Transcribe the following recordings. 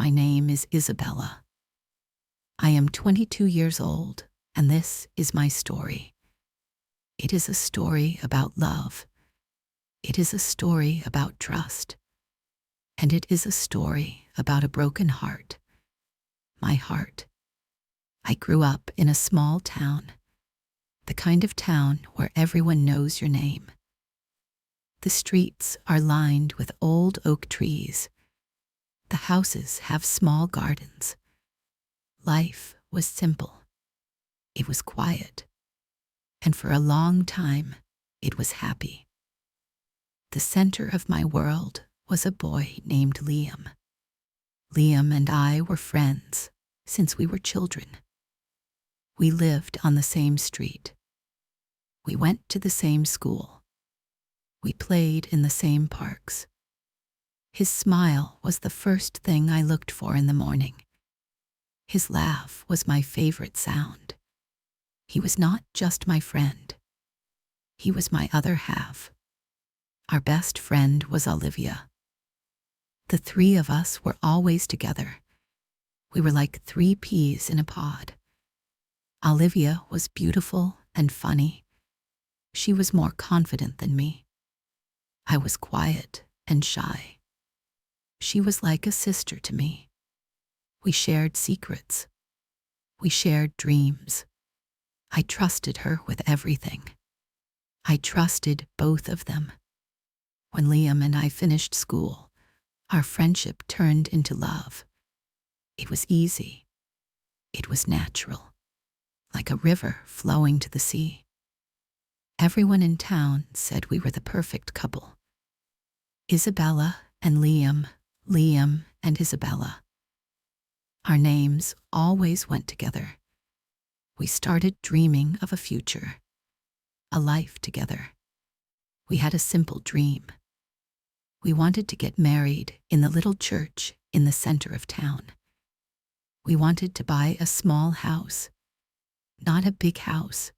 My name is Isabella. I am 22 years old, and this is my story. It is a story about love. It is a story about trust. And it is a story about a broken heart. My heart. I grew up in a small town, the kind of town where everyone knows your name. The streets are lined with old oak trees. The houses have small gardens. Life was simple. It was quiet. And for a long time, it was happy. The center of my world was a boy named Liam. Liam and I were friends since we were children. We lived on the same street. We went to the same school. We played in the same parks. His smile was the first thing I looked for in the morning. His laugh was my favorite sound. He was not just my friend. He was my other half. Our best friend was Olivia. The three of us were always together. We were like 3 peas in a pod. Olivia was beautiful and funny. She was more confident than me. I was quiet and shy. She was like a sister to me. We shared secrets. We shared dreams. I trusted her with everything. I trusted both of them. When Liam and I finished school, our friendship turned into love. It was easy. It was natural, like a river flowing to the sea. Everyone in town said we were the perfect couple. Isabella and Liam, Liam and Isabella. Our names always went together. We started dreaming of a future, a life together. We had a simple dream. We wanted to get married in the little church in the center of town. We wanted to buy a small house, not a big house,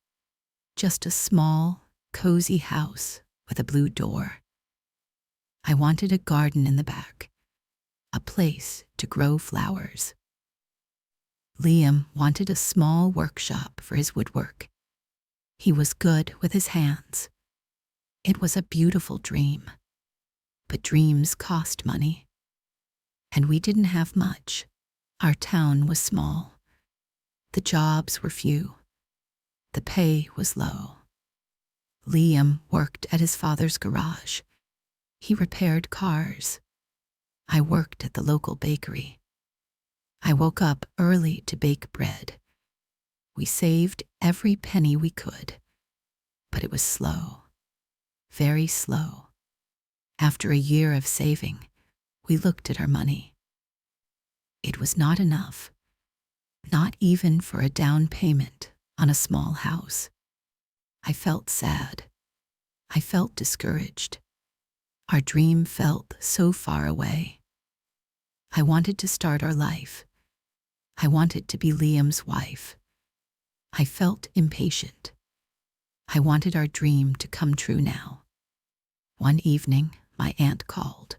just a small, cozy house with a blue door. I wanted a garden in the back, a place to grow flowers. Liam wanted a small workshop for his woodwork. He was good with his hands. It was a beautiful dream. But dreams cost money. And we didn't have much. Our town was small. The jobs were few. The pay was low. Liam worked at his father's garage. He repaired cars. I worked at the local bakery. I woke up early to bake bread. We saved every penny we could. But it was slow. Very slow. After a year of saving, we looked at our money. It was not enough, not even for a down payment on a small house. I felt sad. I felt discouraged. Our dream felt so far away. I wanted to start our life. I wanted to be Liam's wife. I felt impatient. I wanted our dream to come true now. One evening, my aunt called.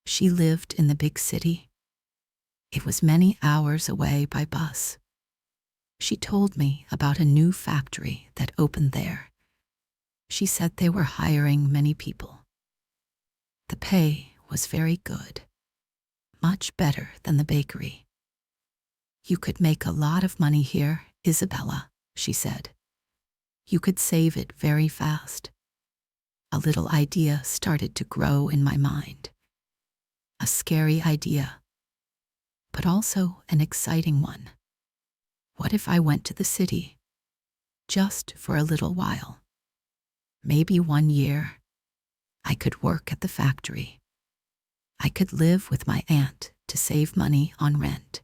She lived in the big city. It was many hours away by bus. She told me about a new factory that opened there. She said they were hiring many people. The pay was very good, much better than the bakery. You could make a lot of money here, Isabella, she said. You could save it very fast. A little idea started to grow in my mind. A scary idea, but also an exciting one. What if I went to the city, just for a little while? Maybe 1 year. I could work at the factory. I could live with my aunt to save money on rent.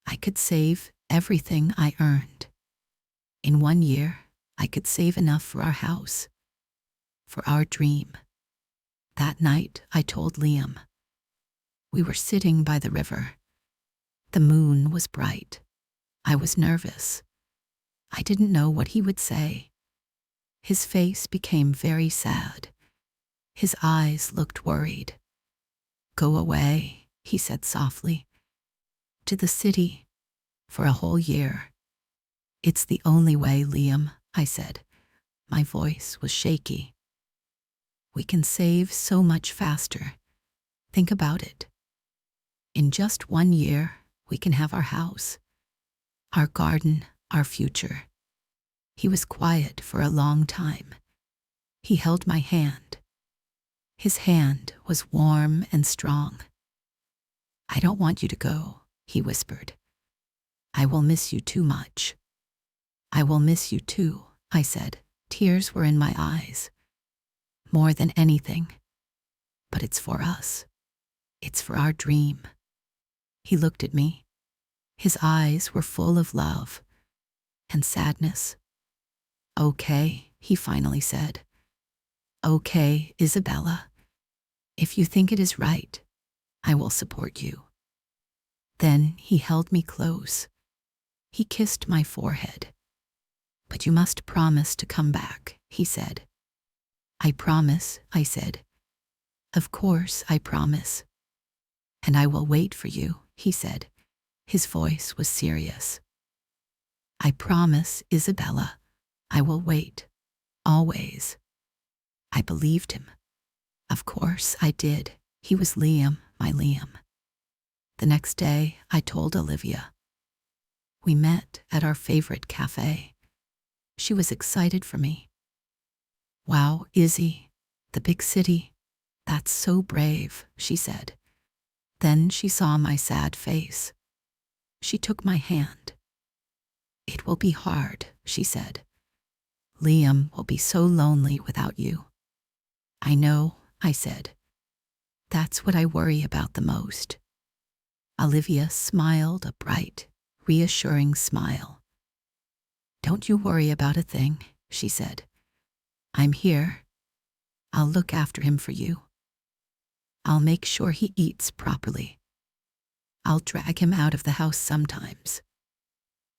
I could save everything I earned. In 1 year, I could save enough for our house, for our dream. That night, I told Liam. We were sitting by the river. The moon was bright. I was nervous. I didn't know what he would say. His face became very sad. His eyes looked worried. Go away, he said softly. To the city. For a whole year. It's the only way, Liam, I said. My voice was shaky. We can save so much faster. Think about it. In just 1 year, we can have our house, our garden, our future. He was quiet for a long time. He held my hand. His hand was warm and strong. I don't want you to go, he whispered. I will miss you too much. I will miss you too, I said. Tears were in my eyes. More than anything. But it's for us. It's for our dream. He looked at me. His eyes were full of love and sadness. Okay, he finally said. Okay, Isabella. If you think it is right, I will support you. Then he held me close. He kissed my forehead. But you must promise to come back, he said. I promise, I said. Of course I promise. And I will wait for you, he said. His voice was serious. I promise, Isabella, I will wait, always. I believed him. Of course I did. He was Liam, my Liam. The next day, I told Olivia. We met at our favorite cafe. She was excited for me. Wow, Izzy, the big city. That's so brave, she said. Then she saw my sad face. She took my hand. It will be hard, she said. Liam will be so lonely without you. I know, I said. That's what I worry about the most. Olivia smiled a bright, reassuring smile. Don't you worry about a thing, she said. I'm here. I'll look after him for you. I'll make sure he eats properly. I'll drag him out of the house sometimes.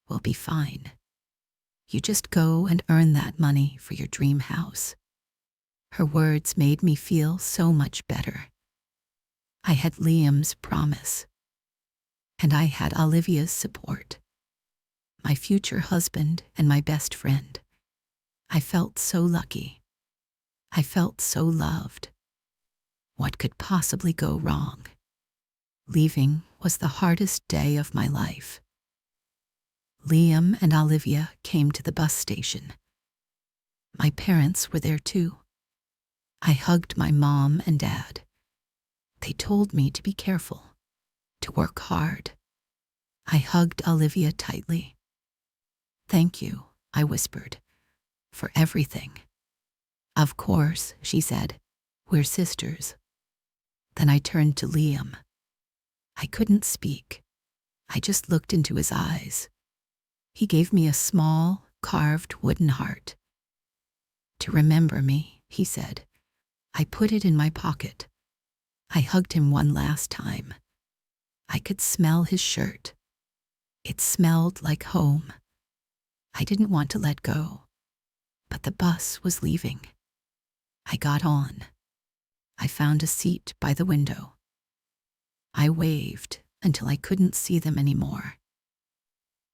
We'll be fine. You just go and earn that money for your dream house. Her words made me feel so much better. I had Liam's promise. And I had Olivia's support. My future husband and my best friend. I felt so lucky. I felt so loved. What could possibly go wrong? Leaving was the hardest day of my life. Liam and Olivia came to the bus station. My parents were there too. I hugged my mom and dad. They told me to be careful, to work hard. I hugged Olivia tightly. Thank you, I whispered, for everything. Of course, she said, we're sisters. Then I turned to Liam. I couldn't speak. I just looked into his eyes. He gave me a small, carved wooden heart. To remember me, he said. I put it in my pocket. I hugged him one last time. I could smell his shirt. It smelled like home. I didn't want to let go, but the bus was leaving. I got on. I found a seat by the window. I waved until I couldn't see them anymore.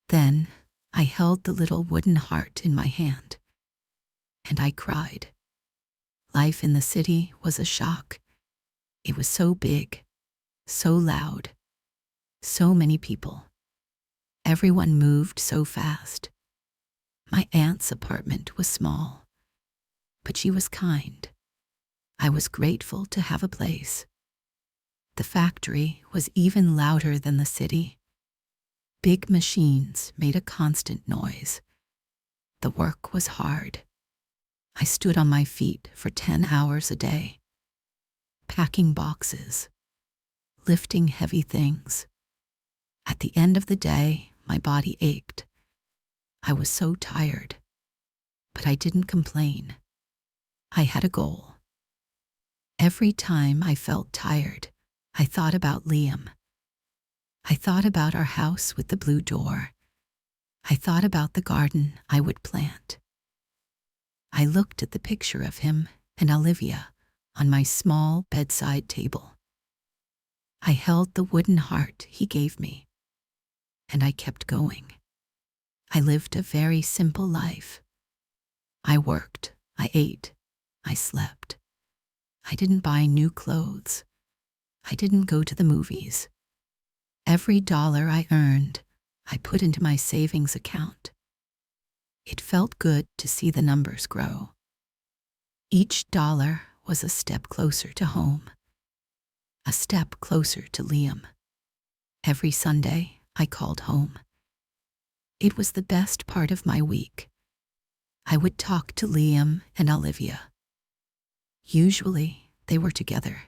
Then I held the little wooden heart in my hand, and I cried. Life in the city was a shock. It was so big, so loud, so many people. Everyone moved so fast. My aunt's apartment was small, but she was kind. I was grateful to have a place. The factory was even louder than the city. Big machines made a constant noise. The work was hard. I stood on my feet for 10 hours a day, packing boxes, lifting heavy things. At the end of the day, my body ached. I was so tired, but I didn't complain. I had a goal. Every time I felt tired, I thought about Liam. I thought about our house with the blue door. I thought about the garden I would plant. I looked at the picture of him and Olivia on my small bedside table. I held the wooden heart he gave me, and I kept going. I lived a very simple life. I worked, I ate, I slept. I didn't buy new clothes. I didn't go to the movies. Every dollar I earned, I put into my savings account. It felt good to see the numbers grow. Each dollar was a step closer to home, a step closer to Liam. Every Sunday, I called home. It was the best part of my week. I would talk to Liam and Olivia. Usually, they were together.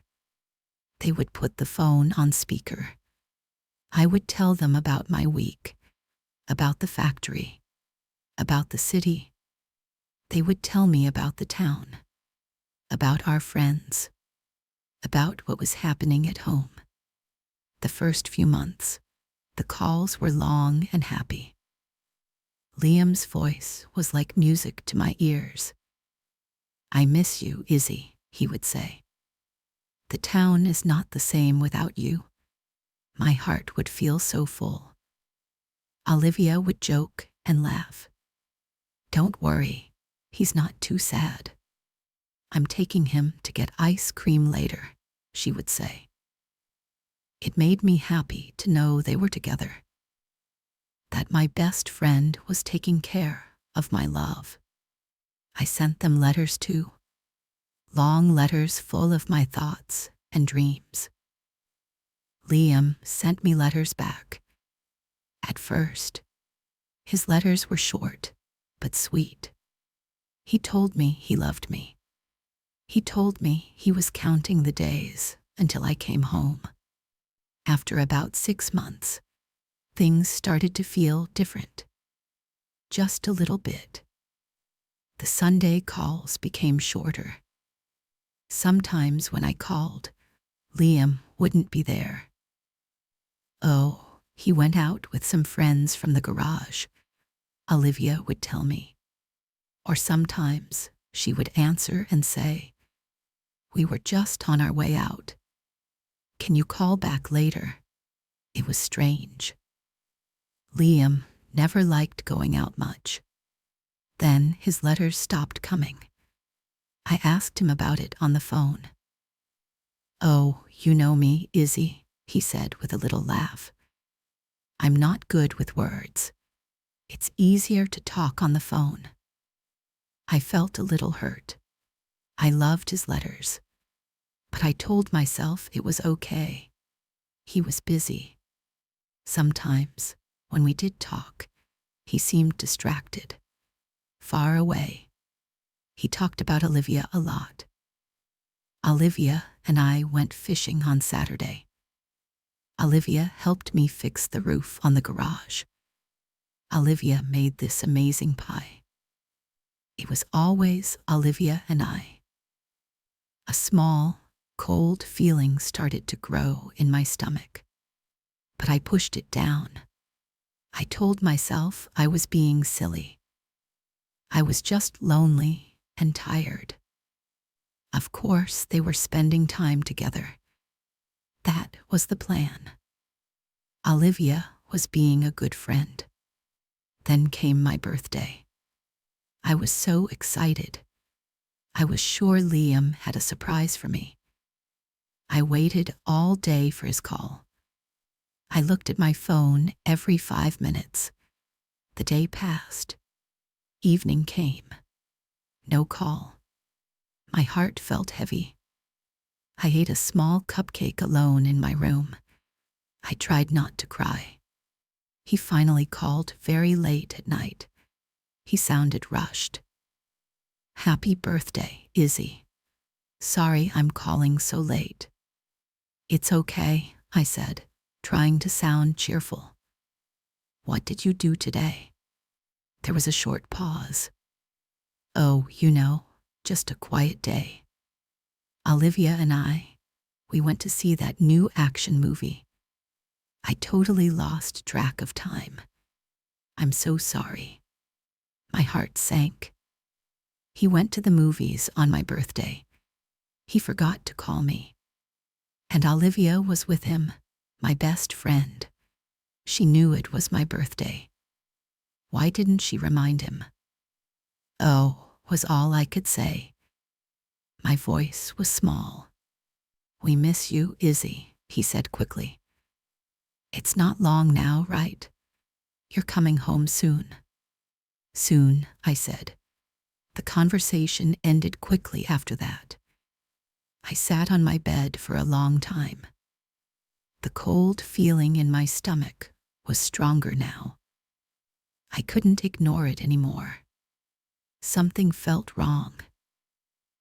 They would put the phone on speaker. I would tell them about my week, about the factory, about the city. They would tell me about the town, about our friends, about what was happening at home. The first few months, the calls were long and happy. Liam's voice was like music to my ears. "I miss you, Izzy," he would say. "The town is not the same without you." My heart would feel so full. Olivia would joke and laugh. "Don't worry, he's not too sad. I'm taking him to get ice cream later," she would say. It made me happy to know they were together, that my best friend was taking care of my love. I sent them letters too, long letters full of my thoughts and dreams. Liam sent me letters back. At first, his letters were short but sweet. He told me he loved me. He told me he was counting the days until I came home. After about 6 months, things started to feel different. Just a little bit. The Sunday calls became shorter. Sometimes when I called, Liam wouldn't be there. "Oh, he went out with some friends from the garage," Olivia would tell me. Or sometimes she would answer and say, "We were just on our way out. Can you call back later?" It was strange. Liam never liked going out much. Then his letters stopped coming. I asked him about it on the phone. "Oh, you know me, Izzy," he said with a little laugh. "I'm not good with words. It's easier to talk on the phone." I felt a little hurt. I loved his letters, but I told myself it was okay. He was busy. Sometimes, when we did talk, he seemed distracted, far away. He talked about Olivia a lot. Olivia and I went fishing on Saturday. Olivia helped me fix the roof on the garage. Olivia made this amazing pie. It was always Olivia and I. A small, cold feeling started to grow in my stomach, but I pushed it down. I told myself I was being silly. I was just lonely and tired. Of course, they were spending time together. That was the plan. Olivia was being a good friend. Then came my birthday. I was so excited. I was sure Liam had a surprise for me. I waited all day for his call. I looked at my phone every 5 minutes. The day passed. Evening came. No call. My heart felt heavy. I ate a small cupcake alone in my room. I tried not to cry. He finally called very late at night. He sounded rushed. "Happy birthday, Izzy. Sorry I'm calling so late." "It's okay," I said, trying to sound cheerful. "What did you do today?" There was a short pause. "Oh, just a quiet day. Olivia and we went to see that new action movie. I totally lost track of time. I'm so sorry." My heart sank. He went to the movies on my birthday. He forgot to call me. And Olivia was with him, my best friend. She knew it was my birthday. Why didn't she remind him? Oh, was all I could say. My voice was small. We miss you, Izzy, he said quickly. It's not long now, right? You're coming home soon. Soon, I said. The conversation ended quickly after that. I sat on my bed for a long time. The cold feeling in my stomach was stronger now. I couldn't ignore it anymore. Something felt wrong.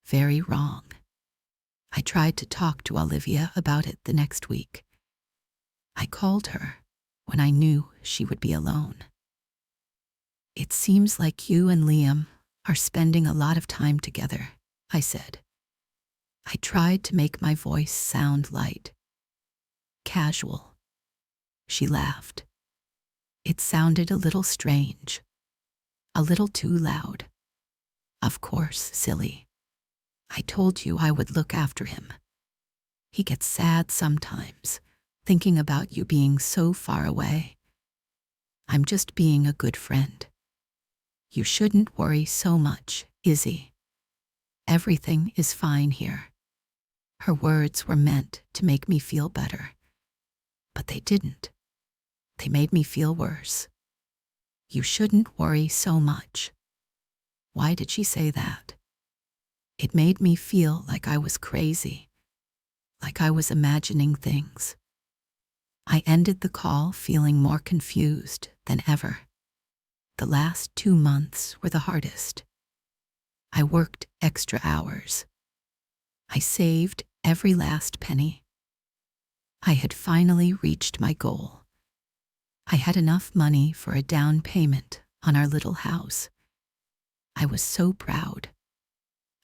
Very wrong. I tried to talk to Olivia about it the next week. I called her when I knew she would be alone. It seems like you and Liam are spending a lot of time together, I said. I tried to make my voice sound light, casual. She laughed. It sounded a little strange, a little too loud. Of course, silly. I told you I would look after him. He gets sad sometimes, thinking about you being so far away. I'm just being a good friend. You shouldn't worry so much, Izzy. Everything is fine here. Her words were meant to make me feel better, but they didn't. They made me feel worse. You shouldn't worry so much. Why did she say that? It made me feel like I was crazy, like I was imagining things. I ended the call feeling more confused than ever. The last 2 months were the hardest. I worked extra hours. I saved every last penny. I had finally reached my goal. I had enough money for a down payment on our little house. I was so proud.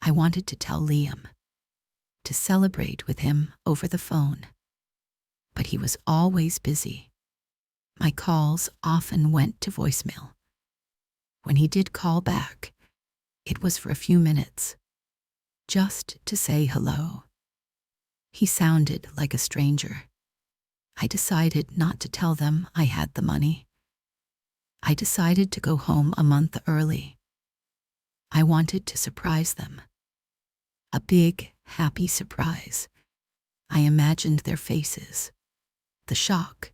I wanted to tell Liam, to celebrate with him over the phone. But he was always busy. My calls often went to voicemail. When he did call back, it was for a few minutes, just to say hello. He sounded like a stranger. I decided not to tell them I had the money. I decided to go home a month early. I wanted to surprise them. A big, happy surprise. I imagined their faces, the shock,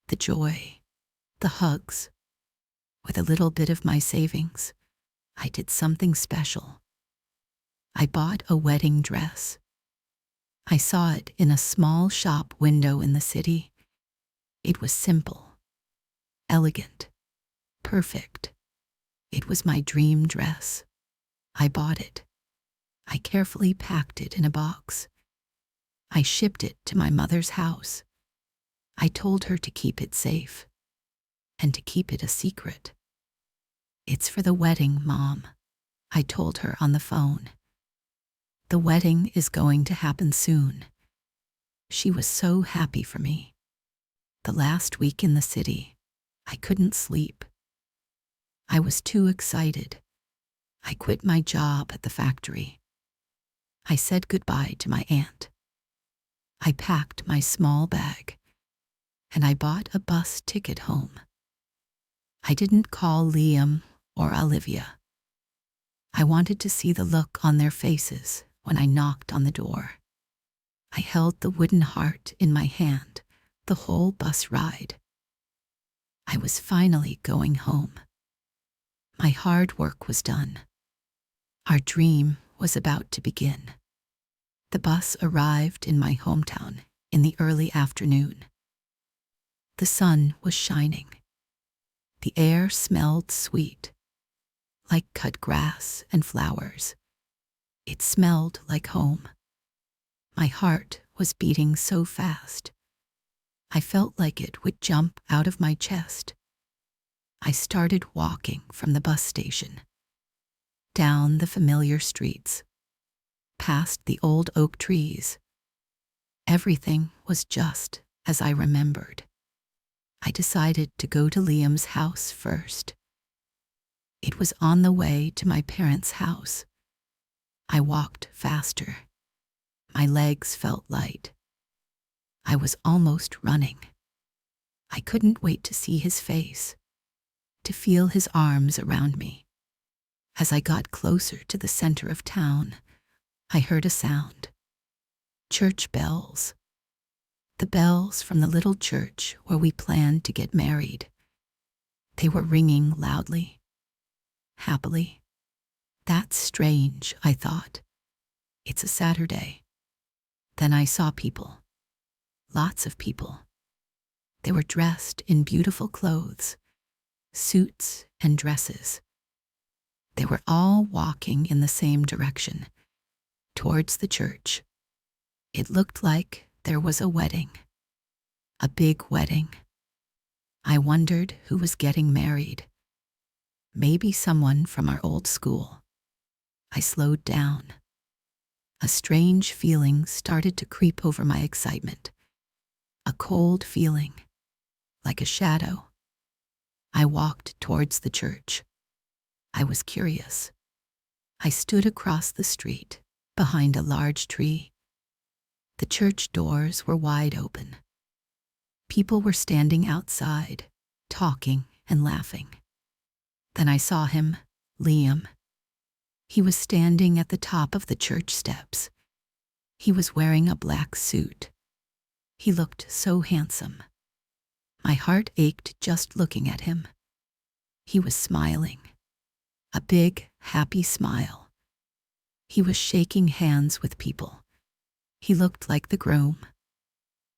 the joy, the hugs. With a little bit of my savings, I did something special. I bought a wedding dress. I saw it in a small shop window in the city. It was simple, elegant, perfect. It was my dream dress. I bought it. I carefully packed it in a box. I shipped it to my mother's house. I told her to keep it safe and to keep it a secret. It's for the wedding, Mom, I told her on the phone. The wedding is going to happen soon. She was so happy for me. The last week in the city, I couldn't sleep. I was too excited. I quit my job at the factory. I said goodbye to my aunt. I packed my small bag, and I bought a bus ticket home. I didn't call Liam or Olivia. I wanted to see the look on their faces when I knocked on the door. I held the wooden heart in my hand the whole bus ride. I was finally going home. My hard work was done. Our dream was about to begin. The bus arrived in my hometown in the early afternoon. The sun was shining. The air smelled sweet, like cut grass and flowers. It smelled like home. My heart was beating so fast. I felt like it would jump out of my chest. I started walking from the bus station, down the familiar streets, past the old oak trees. Everything was just as I remembered. I decided to go to Liam's house first. It was on the way to my parents' house. I walked faster. My legs felt light. I was almost running. I couldn't wait to see his face, to feel his arms around me. As I got closer to the center of town, I heard a sound. Church bells. The bells from the little church where we planned to get married. They were ringing loudly, happily. That's strange, I thought. It's a Saturday. Then I saw people. Lots of people. They were dressed in beautiful clothes, suits and dresses. They were all walking in the same direction, towards the church. It looked like there was a wedding. A big wedding. I wondered who was getting married. Maybe someone from our old school. I slowed down. A strange feeling started to creep over my excitement. A cold feeling, like a shadow. I walked towards the church. I was curious. I stood across the street, behind a large tree. The church doors were wide open. People were standing outside, talking and laughing. Then I saw him, Liam. He was standing at the top of the church steps. He was wearing a black suit. He looked so handsome. My heart ached just looking at him. He was smiling. A big, happy smile. He was shaking hands with people. He looked like the groom.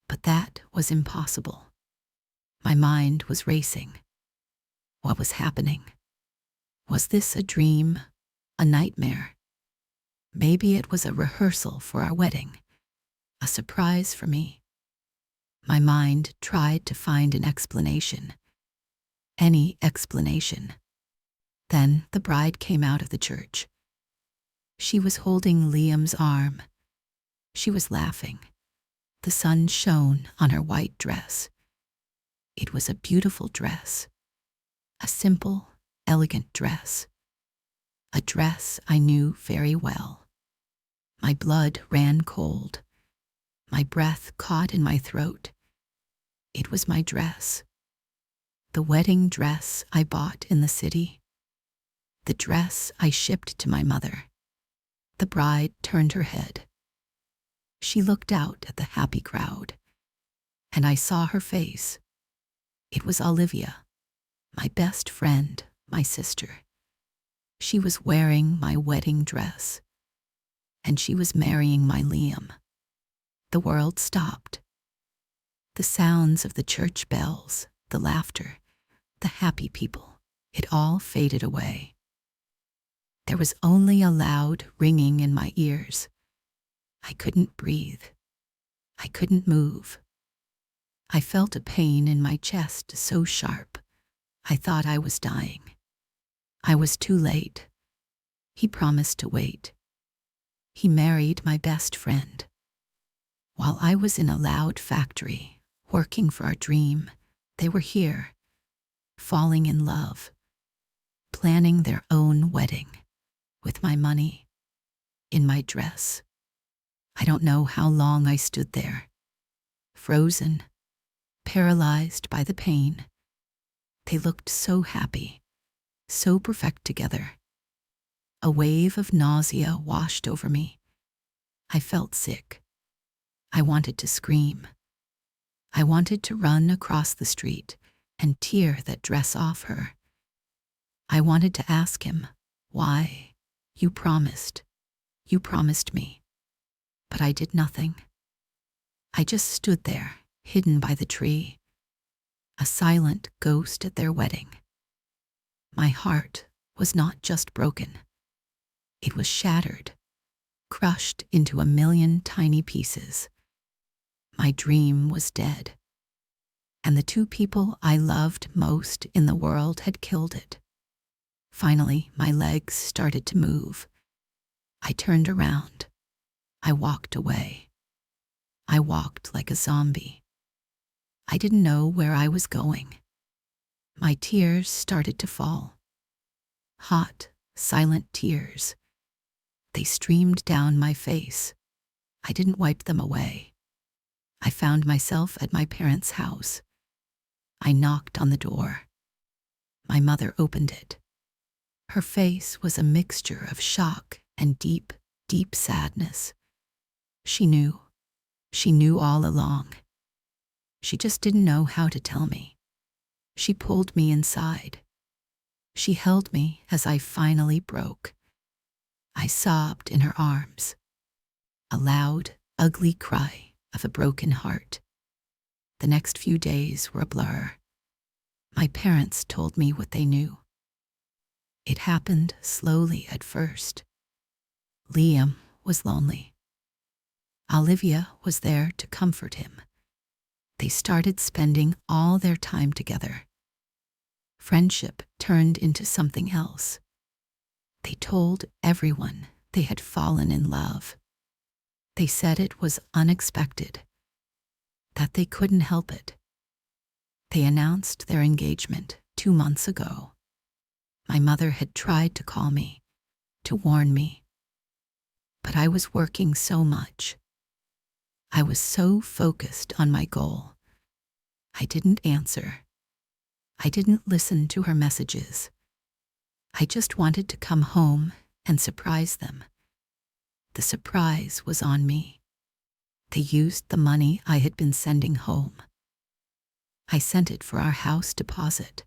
But that was impossible. My mind was racing. What was happening? Was this a dream, a nightmare? Maybe it was a rehearsal for our wedding, a surprise for me. My mind tried to find an explanation. Any explanation. Then the bride came out of the church. She was holding Liam's arm. She was laughing. The sun shone on her white dress. It was a beautiful dress. A simple, elegant dress. A dress I knew very well. My blood ran cold. My breath caught in my throat. It was my dress. The wedding dress I bought in the city. The dress I shipped to my mother. The bride turned her head. She looked out at the happy crowd, and I saw her face. It was Olivia, my best friend, my sister. She was wearing my wedding dress, and she was marrying my Liam. The world stopped. The sounds of the church bells, the laughter, the happy people, it all faded away. There was only a loud ringing in my ears. I couldn't breathe. I couldn't move. I felt a pain in my chest so sharp, I thought I was dying. I was too late. He promised to wait. He married my best friend. While I was in a loud factory, working for our dream, they were here, falling in love, planning their own wedding, with my money, in my dress. I don't know how long I stood there, frozen, paralyzed by the pain. They looked so happy, so perfect together. A wave of nausea washed over me. I felt sick. I wanted to scream. I wanted to run across the street and tear that dress off her. I wanted to ask him, why? You promised me. But I did nothing. I just stood there, hidden by the tree, a silent ghost at their wedding. My heart was not just broken. It was shattered, crushed into a million tiny pieces. My dream was dead, and the two people I loved most in the world had killed it. Finally, my legs started to move. I turned around. I walked away. I walked like a zombie. I didn't know where I was going. My tears started to fall. Hot, silent tears. They streamed down my face. I didn't wipe them away. I found myself at my parents' house. I knocked on the door. My mother opened it. Her face was a mixture of shock and deep, deep sadness. She knew. She knew all along. She just didn't know how to tell me. She pulled me inside. She held me as I finally broke. I sobbed in her arms. A loud, ugly cry of a broken heart. The next few days were a blur. My parents told me what they knew. It happened slowly at first. Liam was lonely. Olivia was there to comfort him. They started spending all their time together. Friendship turned into something else. They told everyone they had fallen in love. They said it was unexpected, that they couldn't help it. They announced their engagement 2 months ago. My mother had tried to call me, to warn me. But I was working so much. I was so focused on my goal. I didn't answer. I didn't listen to her messages. I just wanted to come home and surprise them. The surprise was on me. They used the money I had been sending home. I sent it for our house deposit.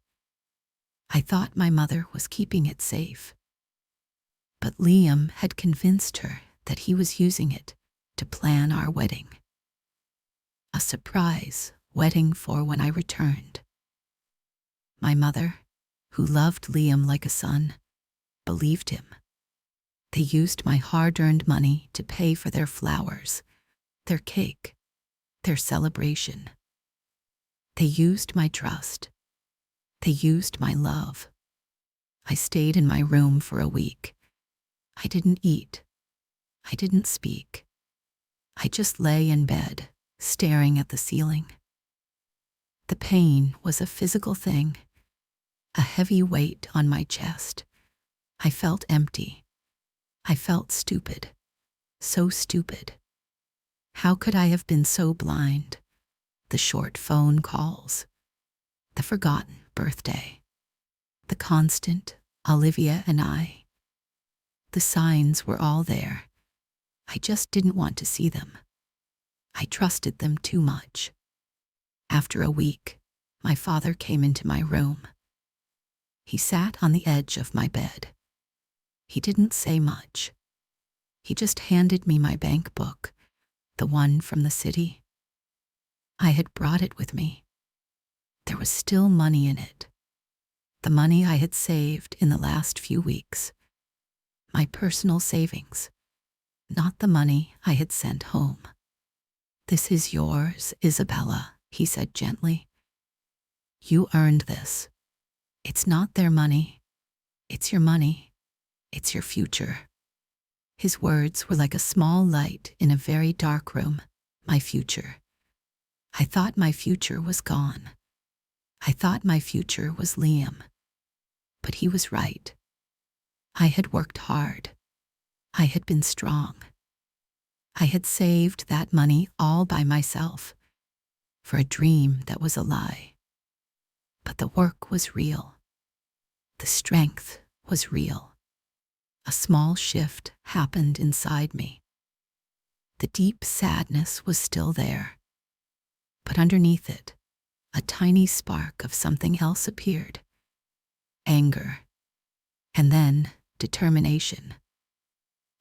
I thought my mother was keeping it safe. But Liam had convinced her that he was using it to plan our wedding. A surprise wedding for when I returned. My mother, who loved Liam like a son, believed him. They used my hard-earned money to pay for their flowers, their cake, their celebration. They used my trust. They used my love. I stayed in my room for a week. I didn't eat. I didn't speak. I just lay in bed, staring at the ceiling. The pain was a physical thing, a heavy weight on my chest. I felt empty. I felt stupid, so stupid. How could I have been so blind? The short phone calls, the forgotten birthday, the constant Olivia and I. The signs were all there. I just didn't want to see them. I trusted them too much. After a week, my father came into my room. He sat on the edge of my bed. He didn't say much. He just handed me my bank book, the one from the city. I had brought it with me. There was still money in it. The money I had saved in the last few weeks. My personal savings, not the money I had sent home. "This is yours, Isabella," he said gently. "You earned this. It's not their money. It's your money. It's your future." His words were like a small light in a very dark room. My future. I thought my future was gone. I thought my future was Liam. But he was right. I had worked hard. I had been strong. I had saved that money all by myself for a dream that was a lie. But the work was real. The strength was real. A small shift happened inside me. The deep sadness was still there. But underneath it, a tiny spark of something else appeared. Anger. And then determination.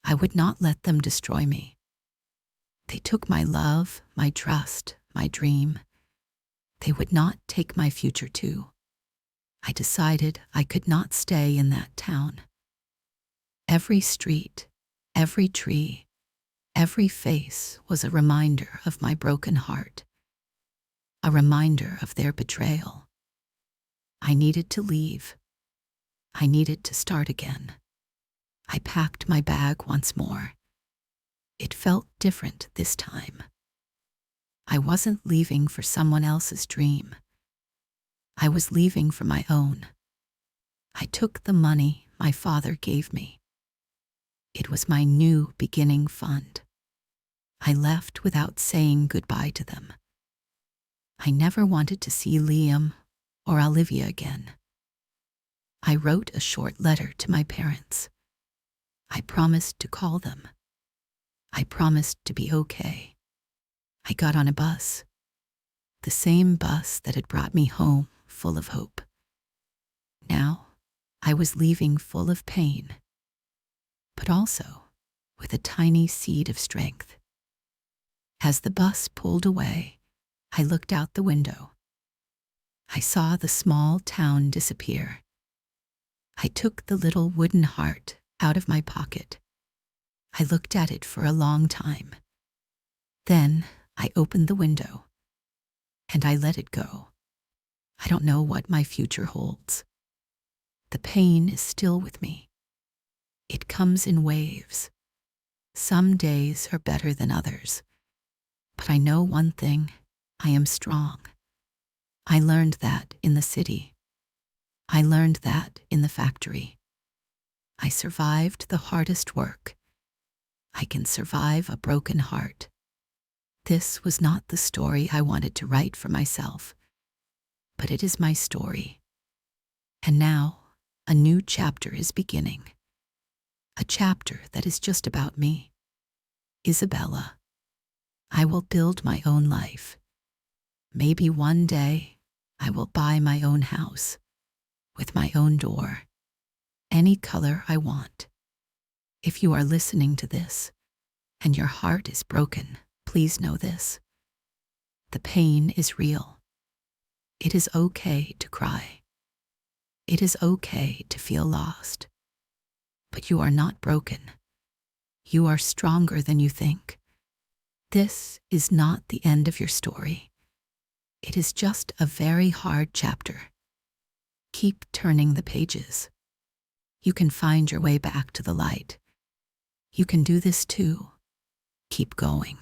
I would not let them destroy me. They took my love, my trust, my dream. They would not take my future too. I decided I could not stay in that town. Every street, every tree, every face was a reminder of my broken heart, a reminder of their betrayal. I needed to leave. I needed to start again. I packed my bag once more. It felt different this time. I wasn't leaving for someone else's dream. I was leaving for my own. I took the money my father gave me. It was my new beginning fund. I left without saying goodbye to them. I never wanted to see Liam or Olivia again. I wrote a short letter to my parents. I promised to call them. I promised to be okay. I got on a bus, the same bus that had brought me home full of hope. Now, I was leaving full of pain, but also with a tiny seed of strength. As the bus pulled away, I looked out the window. I saw the small town disappear. I took the little wooden heart out of my pocket. I looked at it for a long time. Then I opened the window, and I let it go. I don't know what my future holds. The pain is still with me. It comes in waves. Some days are better than others. But I know one thing, I am strong. I learned that in the city. I learned that in the factory. I survived the hardest work. I can survive a broken heart. This was not the story I wanted to write for myself, but it is my story. And now, a new chapter is beginning. A chapter that is just about me. Isabella. I will build my own life. Maybe one day I will buy my own house, with my own door, any color I want. If you are listening to this, and your heart is broken, please know this. The pain is real. It is okay to cry. It is okay to feel lost. But you are not broken. You are stronger than you think. This is not the end of your story. It is just a very hard chapter. Keep turning the pages. You can find your way back to the light. You can do this too. Keep going.